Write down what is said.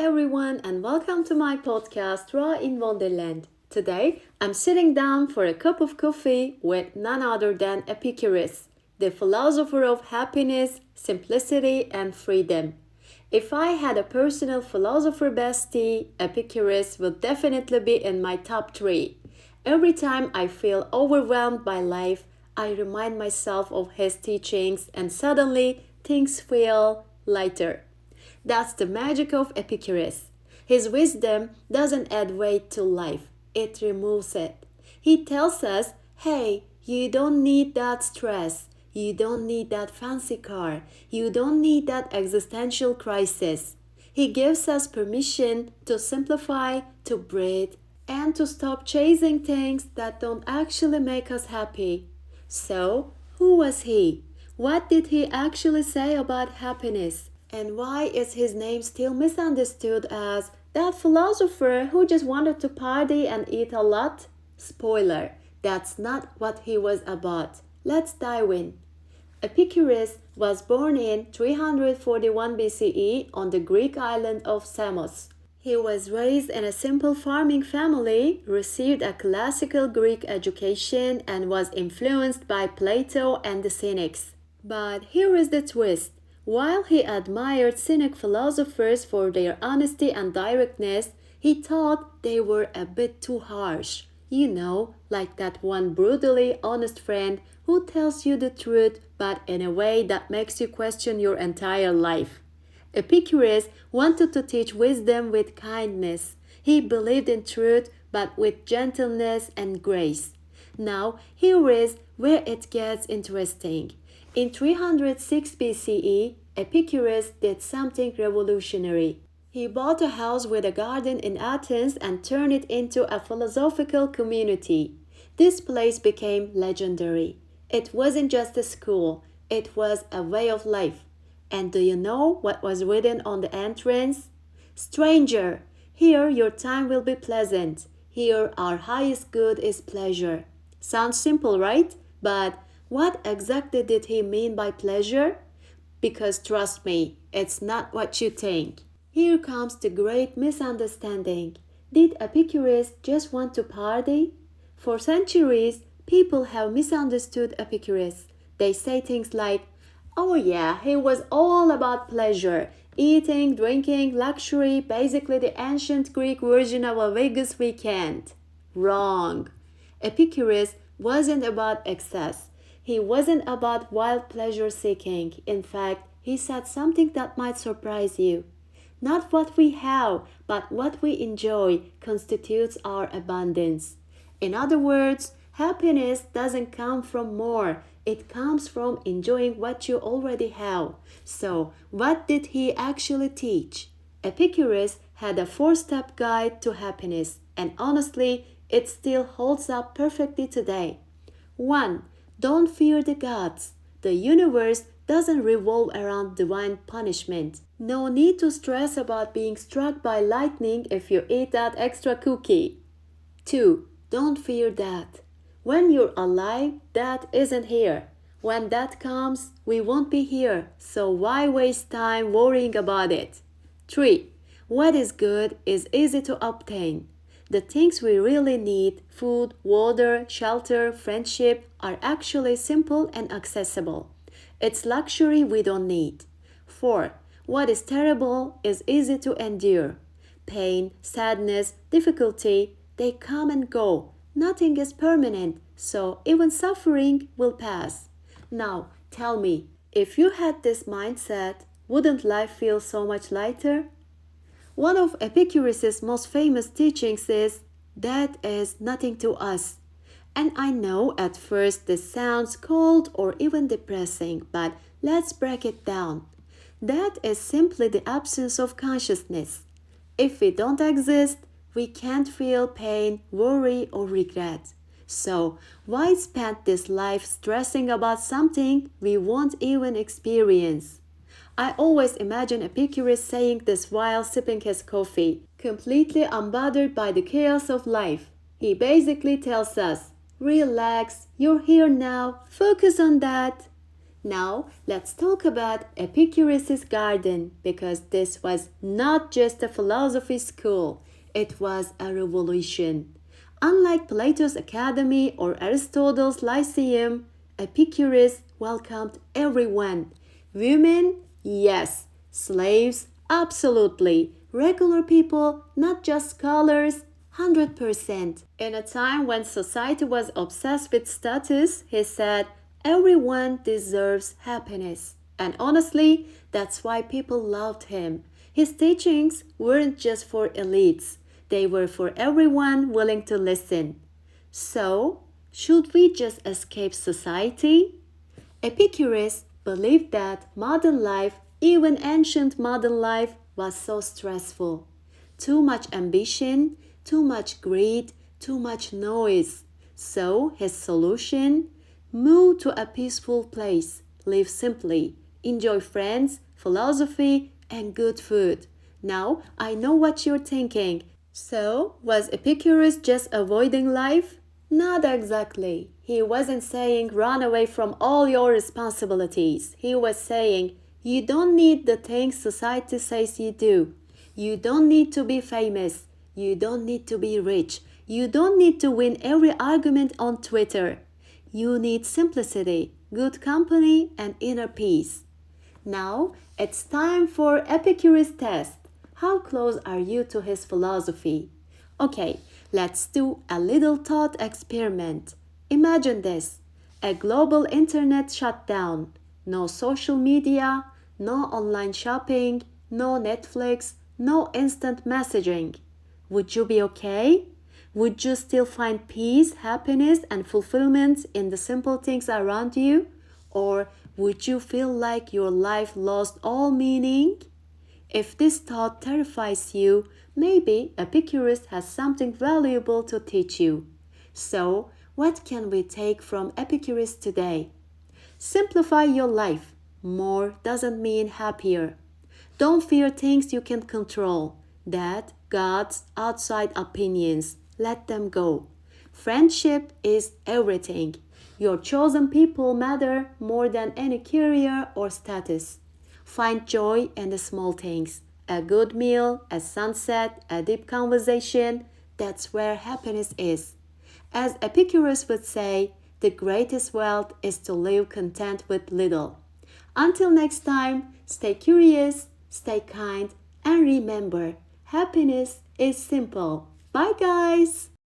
everyone, and welcome to my podcast, Raw in Wonderland. Today, I'm sitting down for a cup of coffee with none other than Epicurus, the philosopher of happiness, simplicity, and freedom. If I had a personal philosopher bestie, Epicurus would definitely be in my top three. Every time I feel overwhelmed by life, I remind myself of his teachings, and suddenly things feel lighter. That's the magic of Epicurus. His wisdom doesn't add weight to life, it removes it. He tells us, hey, you don't need that stress. You don't need that fancy car. You don't need that existential crisis. He gives us permission to simplify, to breathe, and to stop chasing things that don't actually make us happy. So, who was he? What did he actually say about happiness? And why is his name still misunderstood as that philosopher who just wanted to party and eat a lot? Spoiler, that's not what he was about. Let's dive in. Epicurus was born in 341 BCE on the Greek island of Samos. He was raised in a simple farming family, received a classical Greek education, and was influenced by Plato and the Cynics. But here is the twist. While he admired Cynic philosophers for their honesty and directness, he thought they were a bit too harsh. You know, like that one brutally honest friend who tells you the truth but in a way that makes you question your entire life. Epicurus wanted to teach wisdom with kindness. He believed in truth but with gentleness and grace. Now, here is where it gets interesting. In 306 BCE, Epicurus did something revolutionary. He bought a house with a garden in Athens and turned it into a philosophical community. This place became legendary. It wasn't just a school, it was a way of life. And do you know what was written on the entrance? Stranger, here your time will be pleasant. Here our highest good is pleasure. Sounds simple, right? But what exactly did he mean by pleasure? Because trust me, it's not what you think. Here comes the great misunderstanding. Did Epicurus just want to party? For centuries, people have misunderstood Epicurus. They say things like, oh yeah, he was all about pleasure, eating, drinking, luxury, basically the ancient Greek version of a Vegas weekend. Wrong. Epicurus wasn't about excess. He wasn't about wild pleasure seeking. In fact, he said something that might surprise you. Not what we have, but what we enjoy constitutes our abundance. In other words, happiness doesn't come from more. It comes from enjoying what you already have. So, what did he actually teach? Epicurus had a four-step guide to happiness, and honestly, it still holds up perfectly today. 1. Don't fear the gods. The universe doesn't revolve around divine punishment. No need to stress about being struck by lightning if you eat that extra cookie. 2. Don't fear death. When you're alive, death isn't here. When that comes, we won't be here, so why waste time worrying about it? 3. What is good is easy to obtain. The things we really need, food, water, shelter, friendship, are actually simple and accessible. It's luxury we don't need. 4. What is terrible is easy to endure. Pain, sadness, difficulty, they come and go. Nothing is permanent, so even suffering will pass. Now, tell me, if you had this mindset, wouldn't life feel so much lighter? One of Epicurus' most famous teachings is, "Death is nothing to us." And I know at first this sounds cold or even depressing, but let's break it down. Death is simply the absence of consciousness. If we don't exist, we can't feel pain, worry, or regret. So, why spend this life stressing about something we won't even experience? I always imagine Epicurus saying this while sipping his coffee, completely unbothered by the chaos of life. He basically tells us, relax, you're here now, focus on that. Now, let's talk about Epicurus' garden because this was not just a philosophy school, it was a revolution. Unlike Plato's Academy or Aristotle's Lyceum, Epicurus welcomed everyone. Women, yes. Slaves, absolutely. Regular people, not just scholars, 100%. In a time when society was obsessed with status, he said, everyone deserves happiness. And honestly, that's why people loved him. His teachings weren't just for elites, they were for everyone willing to listen. So, should we just escape society? Epicurus believed that modern life, even ancient modern life, was so stressful. Too much ambition, too much greed, too much noise. So his solution? Move to a peaceful place, live simply, enjoy friends, philosophy, and good food. Now I know what you're thinking. So, was Epicurus just avoiding life? Not exactly. He wasn't saying run away from all your responsibilities. He was saying you don't need the things society says you do. You don't need to be famous. You don't need to be rich. You don't need to win every argument on Twitter. You need simplicity, good company, and inner peace. Now, it's time for Epicurus' test. How close are you to his philosophy? Okay, let's do a little thought experiment. Imagine this: a global internet shutdown, no social media, no online shopping, no Netflix, no instant messaging. Would you be okay? Would you still find peace, happiness, and fulfillment in the simple things around you? Or would you feel like your life lost all meaning? If this thought terrifies you, maybe Epicurus has something valuable to teach you. So, what can we take from Epicurus today? Simplify your life. More doesn't mean happier. Don't fear things you can't control. That, God's outside opinions. Let them go. Friendship is everything. Your chosen people matter more than any career or status. Find joy in the small things. A good meal, a sunset, a deep conversation. That's where happiness is. As Epicurus would say, the greatest wealth is to live content with little. Until next time, stay curious, stay kind, and remember, happiness is simple. Bye, guys!